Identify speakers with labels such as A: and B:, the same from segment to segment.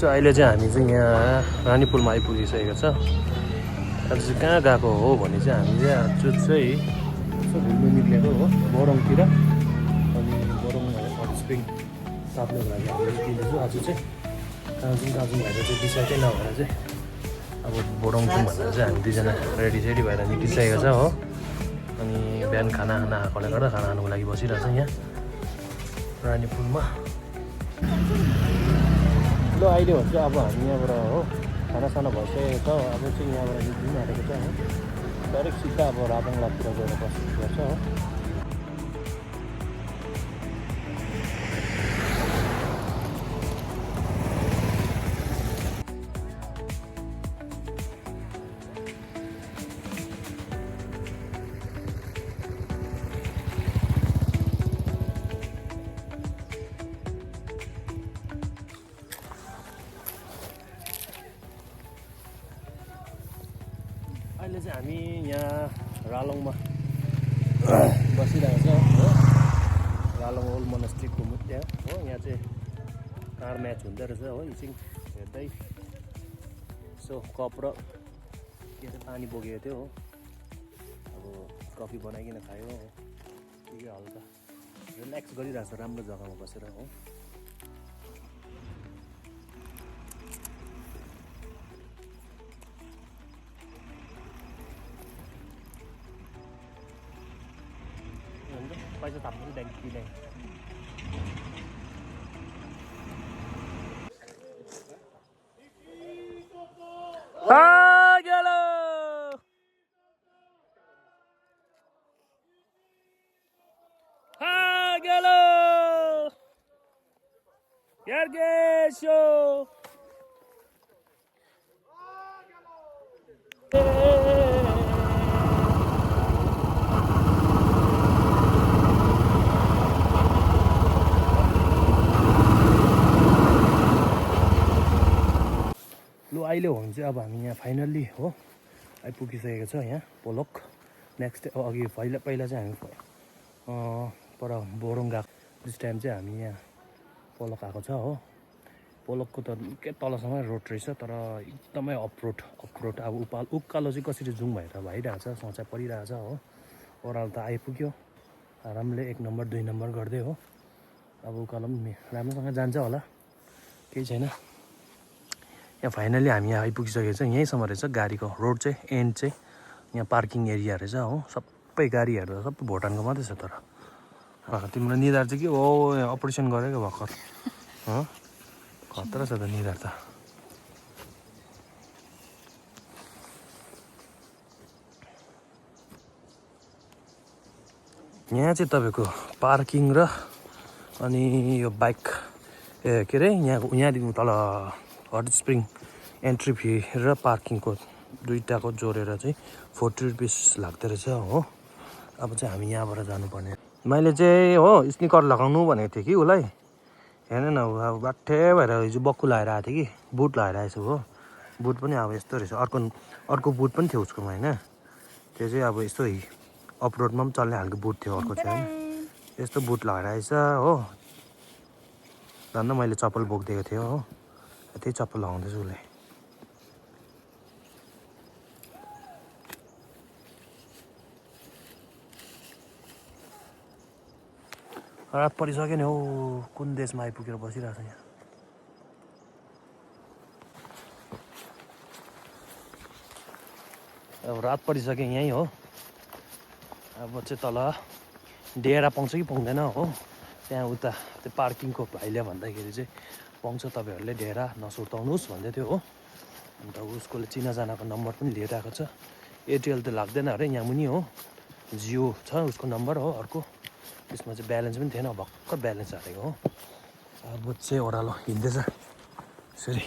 A: चाहिँ अहिले चाहिँ हामी चाहिँ यहाँ रानीपुलमा आइपुगिसकेको छ। आज चाहिँ कहाँ गएको हो भने चाहिँ हामी चाहिँ आज चाहिँ यसो घुम्नु निक्लेको हो बोरङतिर। अनि बोरङ हट स्प्रिङ ताप्नुको लागि हामी निक्लिँदैछु आज चाहिँ। दार्जिलिङ भएर चाहिँ डिसाइडै नभएर चाहिँ अब बोरङ जाउँ भनेर चाहिँ हामी दुईजना रेडी भएर निक्लिसकेको छ हो। अनि बिहान खाना खाएकोले गर्दा खाना खानुको लागि बसिरहेको छ यहाँ रानीपुलमा। ल अहिले भन्छ अब हामी यहाँबाट हो खानासाना भइसकेको छ। अब चाहिँ यहाँबाट निक्लिनु आँटेको छ हो। डाइरेक्ट सिधा अब राबङलातिर गएर बस्नुपर्छ हो। अहिले चाहिँ हामी यहाँ रालोङमा बसिरहेको छ हो। रालोङ ओल्ड मोनास्ट्रीको मुख्य हो। यहाँ चाहिँ कार म्याच हुँदो रहेछ हो। एकछिन हेर्दै यसो कप र के अरे पानी बोकेको थियो हो। अब कफी बनाइकन खायो हो। के हल्का रिल्याक्स गरिरहेको छ राम्रो जग्गामा बसेर हो। पैसा थाप्नु ब्याङ्क दिँदैन। लु अहिले हो भने चाहिँ अब हामी यहाँ फाइनल्ली हो आइपुगिसकेको छ यहाँ पोलक। नेक्स्ट अघि पहिला चाहिँ हामी पर बोरङ गएको। दिस टाइम चाहिँ हामी यहाँ पोलक आएको छ हो। पोलकको त निकै तलसम्म रोड रहेछ तर एकदमै अफरोड अब उकालो चाहिँ कसरी जाउँ भनेर भइरहेको छ। सोचा परिरहेको छ हो। ओह्रालो त आइपुग्यो आरामले 1 नम्बर 2 नम्बर गर्दै हो। अब उकालो पनि राम्रोसँग जान्छ होला केही छैन। यहाँ फाइनली हामी यहाँ आइपुगिसकेको छ। यहीँसम्म रहेछ गाडीको रोड चाहिँ एन्ड चाहिँ यहाँ पार्किङ एरिया रहेछ हो। सबै गाडीहरू सबै भुटानको मात्रै छ। तर तिम्रो निधार चाहिँ के हो अपरेसन गरेको भर्खर खतरा छ त निधार त। यहाँ चाहिँ तपाईँको पार्किङ र अनि यो बाइक के अरे यहाँदेखि तल हट स्प्रिङ एन्ट्री फी र पार्किङको दुईटाको जोडेर चाहिँ 40 रुपिस लाग्दो रहेछ हो। अब चाहिँ हामी यहाँबाट जानुपर्ने। मैले चाहिँ हो स्निकर लगाउनु भनेको थिएँ कि उसलाई। हेर्न न अब बाठे भएर हिजो बक्खु लगाएर आएको थिएँ कि बुट लगाएर आएछु हो। बुट पनि अब यस्तो रहेछ। अर्को बुट पनि थियो उसकोमा होइन। त्यो चाहिँ अब यस्तो अफरोडमा पनि चल्ने खालको बुट थियो अर्को चाहिँ होइन। यस्तो बुट लगाएर आएछ हो। झन् मैले चप्पल बोकिदिएको थिएँ हो। त्यही चप्पल लगाउँदैछु उसलाई। रात परिसक्यो नि हौ। कुन देशमा आइपुगेर बसिरहेको छ यहाँ। अब रात परिसक्यो यहीँ हो। अब चाहिँ तल डेरा पाउँछ कि पाउँदैन हो। त्यहाँ उता त्यो पार्किङको भाइले भन्दाखेरि चाहिँ पाउँछ तपाईँहरूले डेरा नसुर्ताउनुहोस् भन्दै थियो हो। अन्त उसकोले चिनाजानाको नम्बर पनि लिएर आएको छ। एयरटेल त लाग्दैन अरे यहाँ मुनि हो। जियो छ उसको नम्बर हो अर्को। त्यसमा चाहिँ ब्यालेन्स पनि थिएन भर्खर ब्यालेन्स हालेको हो। अब चाहिँ ओह्रालो हिँड्दैछ यसरी।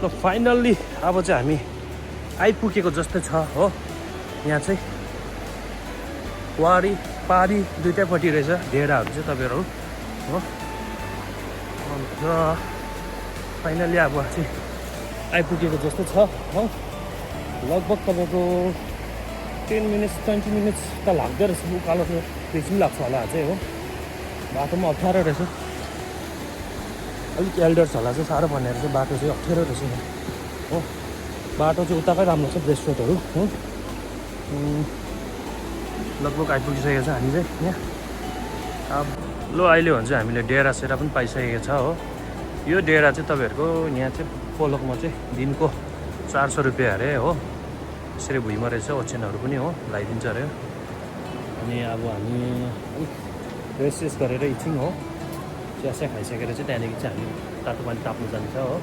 A: ल फाइनल्ली अब चाहिँ हामी आइपुगेको जस्तै छ हो। यहाँ चाहिँ वारी पारी दुइटैपट्टि रहेछ डेराहरू चाहिँ तपाईँहरू हो। अन्त फाइनल्ली अब चाहिँ आइपुगेको जस्तो छ हो। लगभग तपाईँको 10 मिनट्स 20 मिनट्स त लाग्दो रहेछ। उकालो त बेसी पनि लाग्छ होला चाहिँ हो। बाटोमा अप्ठ्यारो रहेछ, अलिक एल्डर्सहरूलाई चाहिँ साह्रो पर्ने रहेछ। बाटो चाहिँ अप्ठ्यारो रहेछ हो। बाटो चाहिँ उताकै राम्रो छ, ब्रेस्ट रोडहरू हो। लगभग आइपुगिसकेको छ हामी चाहिँ यहाँ। अब लो अहिले हो भने चाहिँ हामीले डेरा सेरा पनि पाइसकेको छ हो। यो डेरा चाहिँ तपाईँहरूको यहाँ चाहिँ पोलकमा चाहिँ दिनको 400 रुपियाँ अरे हो। यसरी भुइँमा रहेछ, ओछ्यानहरू पनि हो लगाइदिन्छ अरे। अनि अब हामी अलिक रेस्ट सेस्ट गरेर एकछिन हो चिया खाइसकेर चाहिँ त्यहाँदेखि चाहिँ हामी तातो पानी ताप्नु जान्छ हो।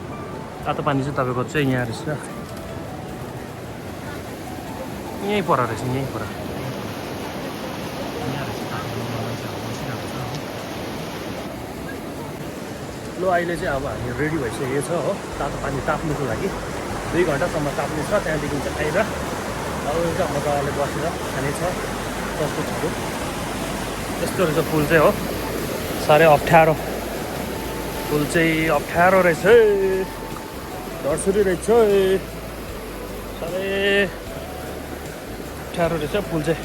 A: तातो पानी चाहिँ तपाईँको चाहिँ यहाँ रहेछ, यहीँ पर रहेछ, यहीँ पर लो। अहिले चाहिँ अब हामी रेडी भइसकेको छ हो तातो पानी ताप्नुको लागि। 2 घन्टासम्म ताप्ने छ, त्यहाँदेखि चाहिँ आएर हल्का मजाले बसेर खाने छ। कस्तो छ यस्तो रहेछ पुल चाहिँ हो। साह्रै अप्ठ्यारो पुल चाहिँ, अप्ठ्यारो रहेछ, डरसुरी रहेछ, साह्रै अप्ठ्यारो रहेछ पुल चाहिँ।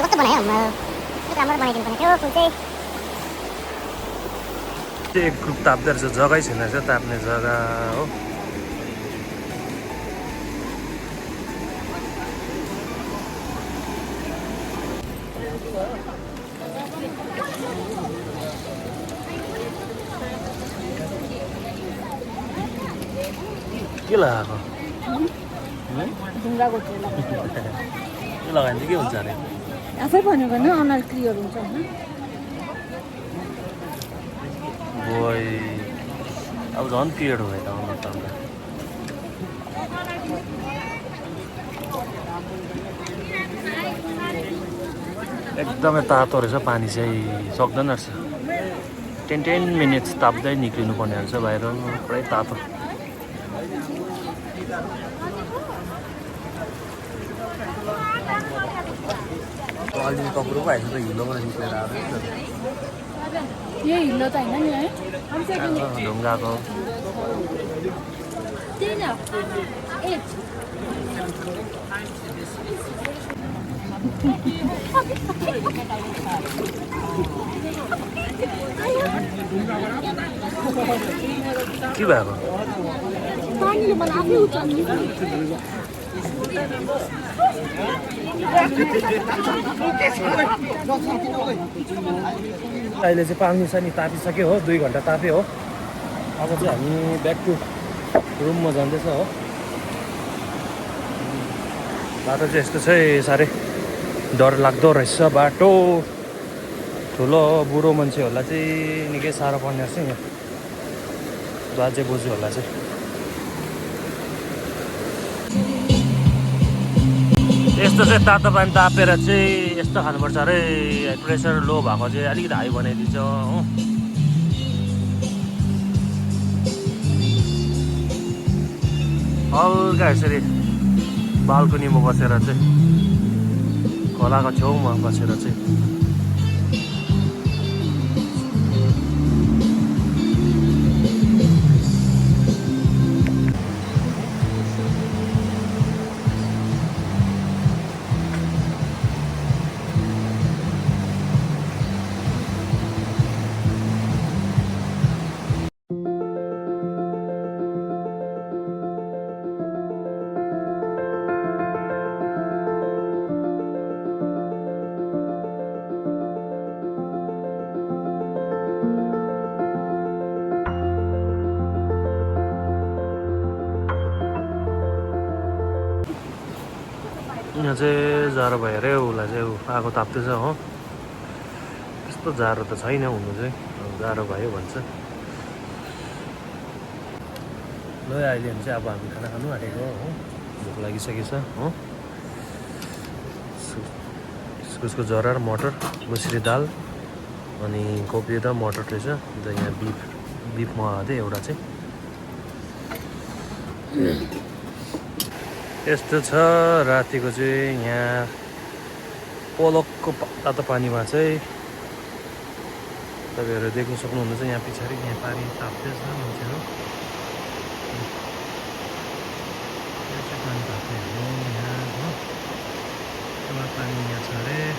B: कस्तो बनायो राम्रो बनाइदिनु पर्ने थियो पुल चाहिँ।
A: त्यो एक ग्रुप ताप्दो रहेछ, जग्गै छैन रहेछ ताप्ने जग्गा हो। के लगाएको
B: ढुङ्गाको तेल
A: के लगायो भने के हुन्छ अरे?
B: आफै भनेको न अनुहार क्लियर हुन्छ होइन।
A: बोय अब झन् क्लियर भयो त अनुहार त अन्त। एकदमै तातो रहेछ पानी चाहिँ, सक्दैन रहेछ। 10 मिनट्स ताप्दै निक्लिनु पर्ने रहेछ बाहिर, पुरै तातो। अलि कपुरो पो आएछ त, हिलोबाट निस्केर आएको
B: यही हिलो त होइन नि है,
A: ढुङ्गाको। के भएको?
B: पानीले मलाई आफै उचाल्नु।
A: अहिले चाहिँ पानी सानी तापिसक्यो हो, 2 घन्टा ताप्यो हो। अब चाहिँ हामी ब्याक टु रुममा जाँदैछ हो। बाटो चाहिँ यस्तो चाहिँ साह्रै डर लाग्दो रहेछ बाटो। ठुलो बुढो मान्छेहरूलाई चाहिँ निकै साह्रो पर्ने रहेछ यहाँ, बाजे बोजूहरूलाई चाहिँ। यस्तो चाहिँ तातो पानी तापेर चाहिँ यस्तो खानुपर्छ अरे। प्रेसर लो भएको चाहिँ अलिकति हाई बनाइदिन्छ हो। हल्का यसरी बाल्कनीमा बसेर चाहिँ, खोलाको छेउमा बसेर चाहिँ यहाँ चाहिँ जाडो भयो अरे। उसलाई चाहिँ आगो ताप्दैछ हो। त्यस्तो जाडो त छैन हुनु चाहिँ, जाडो भयो भन्छ। ल अहिले चाहिँ अब हामी खाना खानु आँटेको हो, भोक लागिसकेको छ हो। इस्कुसको जरा र मटर, मुसुरी दाल अनि कोपी र मटर रहेछ। अन्त यहाँ बिफ मगाएको थिएँ एउटा चाहिँ। यस्तो छ रातिको चाहिँ यहाँ पोलकको तातो पानीमा चाहिँ तपाईँहरू देख्न सक्नुहुनेछ यहाँ पछाडि यहाँ पानी ताप्दैछ मान्छेहरू। पानी ताप्ने हो यहाँ हो। पानी यहाँ छ अरे।